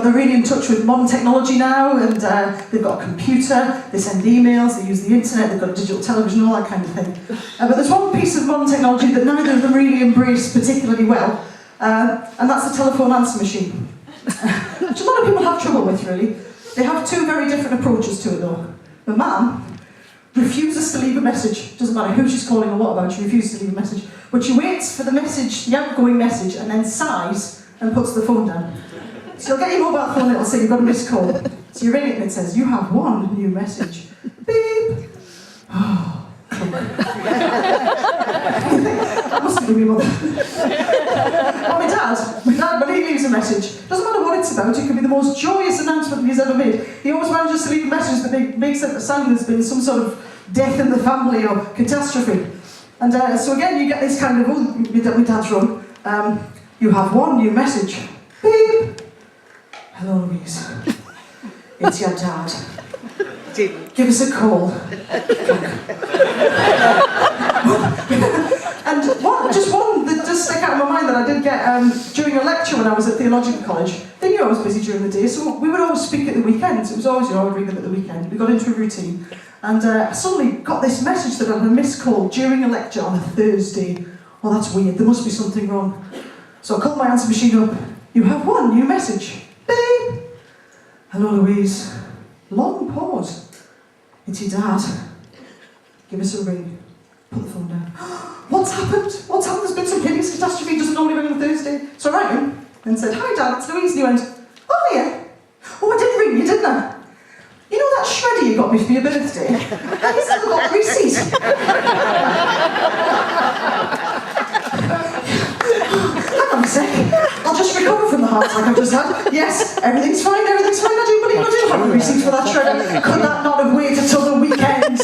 they're really in touch with modern technology now, and they've got a computer, they send emails, they use the internet, they've got a digital television, all that kind of thing. But there's one piece of modern technology that neither of them really embrace particularly well, and that's the telephone answer machine. Which a lot of people have trouble with, really. They have two very different approaches to it, though. The man refuses to leave a message. Doesn't matter who she's calling or what about, she refuses to leave a message. But she waits for the message, the outgoing message, and then sighs and puts the phone down. So you'll get your mobile phone, it'll say you've got a missed call. So you ring it and it says, you have one new message. Beep. Oh, that must have been my mother. Well, my dad, when he leaves a message, doesn't matter what it's about, it could be the most joyous announcement he's ever made. He always manages to leave a message that makes it sound there's been some sort of death in the family or catastrophe. And so again, you get this kind of, oh, my dad's rung. You have one new message. Beep. Hello, Louise. It's your dad. Give us a call. And just one that does stick out in my mind that I did get during a lecture when I was at theological college. They knew I was busy during the day, so we would always speak at the weekends. It was always, I would ring them at the weekend. We got into a routine. And I suddenly got this message that I had a missed call during a lecture on a Thursday. Oh, that's weird. There must be something wrong. So I called my answer machine up. You have one new message. Beep. Hello, Louise. Long pause. It's your dad. Give us a ring. Put the phone down. What's happened? What's happened? There's been some hideous catastrophe. Doesn't normally ring on Thursday. So I rang him and said, hi, Dad, it's Louise. And he went, oh, yeah. Oh, I did ring you, didn't I? You know that shredder you got me for your birthday? I still got the receipt. Hang on a sec. I'll just recover from the heart attack I've just had. Yes, everything's fine, everything's fine. I do believe I do have a receipt for that shredder. Could that not have waited till the weekend?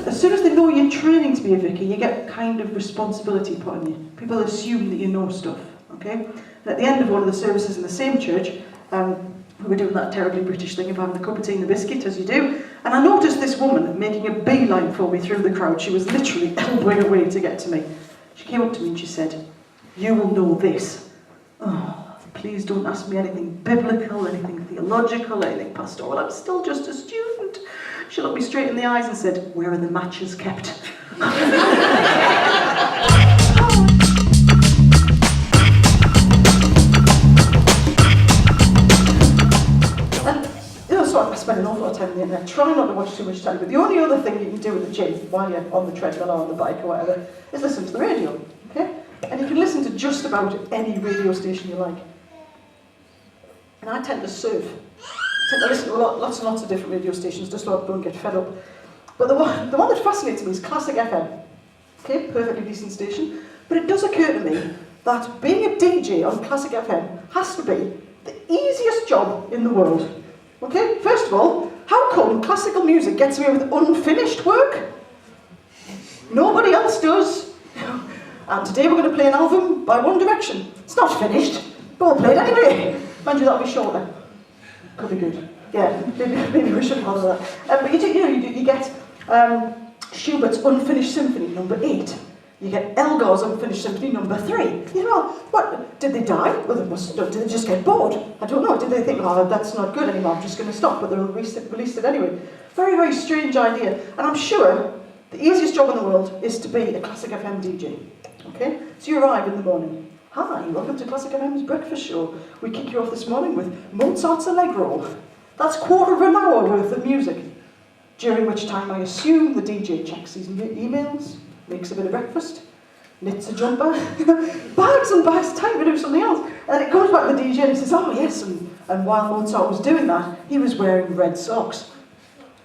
As soon as they know you're training to be a vicar, you get kind of responsibility put on you. People assume that you know stuff, okay? And at the end of one of the services in the same church, we were doing that terribly British thing of having a cup of tea and a biscuit, as you do, and I noticed this woman making a beeline for me through the crowd. She was literally elbowing away to get to me. She came up to me and she said, you will know this. Oh, please don't ask me anything biblical, anything theological, anything pastoral. I'm still just a student. She looked me straight in the eyes and said, where are the matches kept? So I spend an awful lot of time on the internet. Try not to watch too much telly, but the only other thing you can do in the gym while you're on the treadmill or on the bike or whatever is listen to the radio, okay? And you can listen to just about any radio station you like. And I tend to surf. I tend to listen to lots and lots of different radio stations just so I don't get fed up. But the one that fascinates me is Classic FM. Okay, perfectly decent station. But it does occur to me that being a DJ on Classic FM has to be the easiest job in the world. Okay, first of all, how come classical music gets away with unfinished work? Nobody else does. And today we're going to play an album by One Direction. It's not finished, but we'll play it anyway. Mind you, that'll be shorter. Could be good. Yeah, maybe we shouldn't bother that. But you get Schubert's Unfinished Symphony number 8. You get Elgar's Unfinished Symphony number 3. You know, what, did they die? Well, they must have done. Did they just get bored? I don't know. Did they think, oh, that's not good anymore, I'm just going to stop, but they'll release it anyway. Very, very strange idea. And I'm sure the easiest job in the world is to be a Classic FM DJ. Okay? So you arrive in the morning. Hi, welcome to Classic FM's breakfast show. We kick you off this morning with Mozart's Allegro. That's quarter of an hour worth of music. During which time I assume the DJ checks his emails, makes a bit of breakfast, knits a jumper, bags and bags of time to do something else. And then it comes back to the DJ and he says, oh yes, and while Mozart was doing that, he was wearing red socks.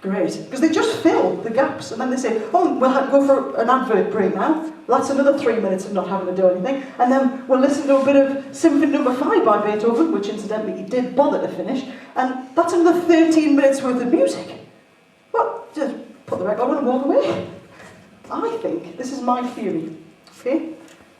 Great, because they just fill the gaps, and then they say, oh, we'll go for an advert break now. Well, that's another 3 minutes of not having to do anything, and then we'll listen to a bit of Symphony No. 5 by Beethoven, which incidentally he did bother to finish, and that's another 13 minutes worth of music. Well, just put the record on and walk away. I think, this is my theory, okay?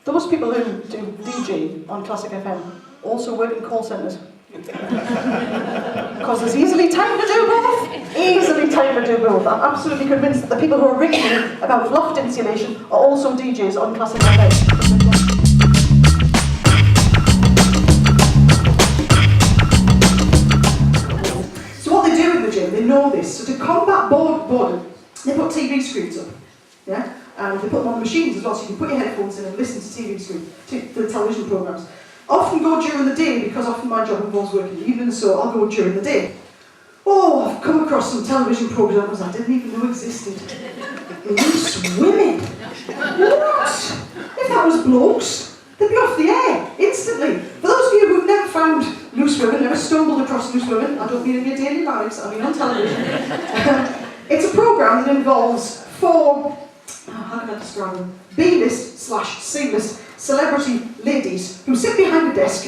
Those people who do DJ on Classic FM also work in call centres. Because there's easily time to do both. Easily time to do both. I'm absolutely convinced that the people who are ringing me about loft insulation are also DJs on Classic FM. So what they do in the gym, they know this. So to combat boredom, they put TV screens up. Yeah? And they put them on the machines as well, so you can put your headphones in and listen to TV screens, to the television programmes. I often go during the day because often my job involves working in the evening, so I'll go during the day. Oh, I've come across some television programmes I didn't even know existed. Loose women. What? If that was blokes, they'd be off the air instantly. For those of you who've never found loose women, never stumbled across loose women, I don't mean in your daily lives, I mean on television. It's a programme that involves four, how can I describe them? B-list/C-list celebrity ladies who sit behind a desk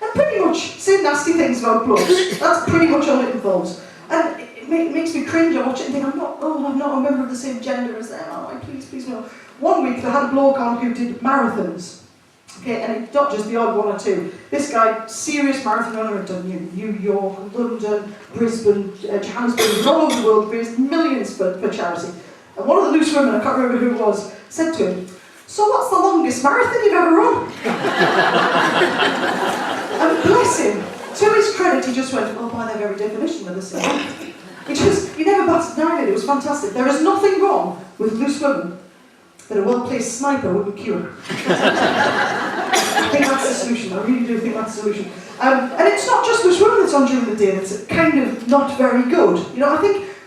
and pretty much say nasty things about blokes. That's pretty much all it involves. And it makes me cringe. I watch it and think, I'm not a member of the same gender as them. Oh, please no. One week they had a bloke on who did marathons. Okay, and it's not just the odd one or two. This guy, serious marathon runner, had done New York, London, Brisbane, Johannesburg, all over the world, raised millions for charity. And one of the loose women, I can't remember who it was, said to him, "So what's the longest marathon you've ever run?" And bless him, to his credit, he just went, "Oh, by their very definition of the same." He never batted an eyelid. It was fantastic. There is nothing wrong with loose women that a well-placed sniper wouldn't cure. I think that's the solution. I really do think that's the solution. And it's not just loose women that's on during the day that's kind of not very good. You know,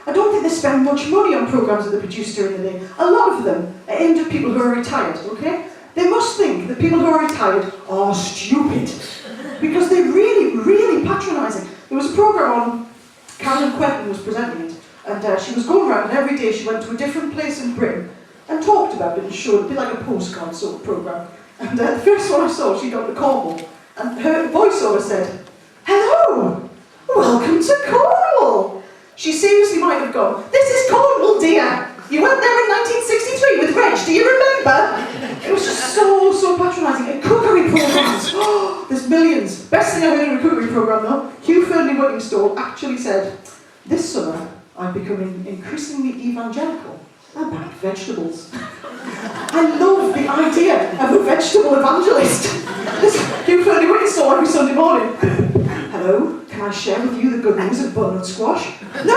I don't think they spend much money on programmes that they produce during the day. A lot of them are aimed at people who are retired, okay? They must think that people who are retired are stupid. Because they're really, really patronising. There was a programme on, Carolyn Quentin was presenting it, and she was going around and every day she went to a different place in Britain and talked about it and showed it, a bit like a postcard sort of programme. And the first one I saw, she got to Cornwall, and her voiceover said, "Hello, welcome to Cornwall." She seriously might have gone, "This is Cornwall, dear. You went there in 1963 with Reg, do you remember?" It was just so patronising. And cookery programmes, oh, there's millions. Best thing I heard in a cookery programme though, Hugh Fearnley-Whittingstall actually said, "This summer I'm becoming increasingly evangelical about vegetables." I love the idea of a vegetable evangelist. Hugh Fearnley-Whittingstall every Sunday morning. "Hello, can I share with you the good news of butternut squash?" "No,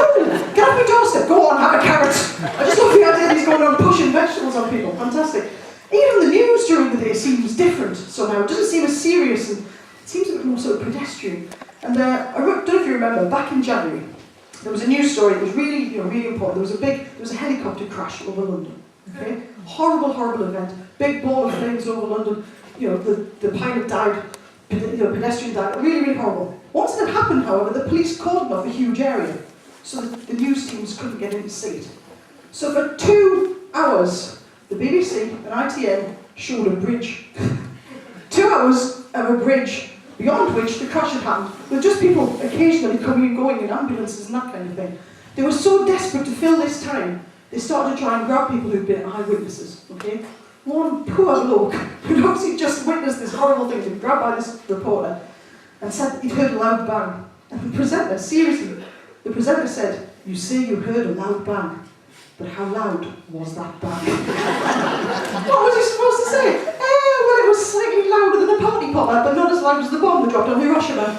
get off my doorstep, go on, have a carrot." I just love the idea that he's going around pushing vegetables on people, fantastic. Even the news during the day seems different somehow. It doesn't seem as serious and it seems a bit more sort of pedestrian. And I don't know if you remember, back in January, there was a news story that was really, really important. There was a helicopter crash over London. Okay? Horrible event. Big ball of flames over London. You know, the pilot died, pedestrian died. Really horrible. Once it had happened, however, the police cordoned off a huge area so that the news teams couldn't get in to see it. So for 2 hours, the BBC and ITN showed a bridge. 2 hours of a bridge beyond which the crash had happened, with just people occasionally coming and going in ambulances and that kind of thing. They were so desperate to fill this time, they started to try and grab people who'd been eyewitnesses, okay? One poor bloke who'd obviously just witnessed this horrible thing, been grabbed by this reporter, and said that he'd heard a loud bang. And the presenter, seriously, the presenter said, "You say you heard a loud bang, but how loud was that bang?" What was he supposed to say? Well, it was slightly louder than a party popper, but not as loud as the bomb that dropped on Hiroshima.